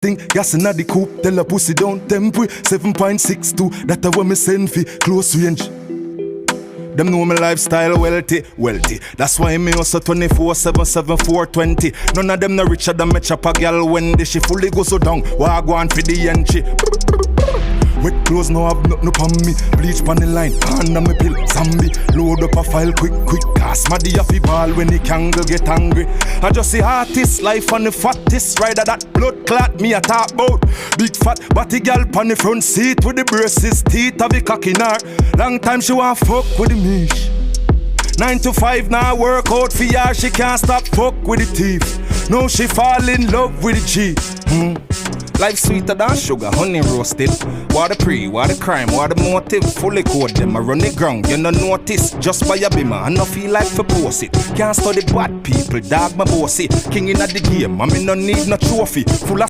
Think gas inna the coupe, tell a pussy down Tennpoint 7.62, that a when me send fi close range. Them know my lifestyle wealthy. That's why me also 24/7, 7/4/20. None of them no richer than me chop a girl when she fully go so down. Why go on for the entry? Wet clothes no have nothing upon me. Bleach pan the line, hand on me pill, zombie. Load up a file quick. Cast my a fi ball when the kangle get angry. I just see artist life on the fattest. Rider that blood clot me a talk about. Big fat body girl pan the front seat with the braces, teeth of the cock in her. Long time she want fuck with the mish. 9 to 5 now work out for her. She can't stop fuck with the thief. Now she fall in love with the cheat. Life sweeter than sugar, honey roasted. What the pre, what the crime, what the motive? Fully code them, I run the ground, you no notice. Just by a bimmer, I no feel like for post it. Can't study bad people, dog my bossy. King in the game, I me no need no trophy. Full of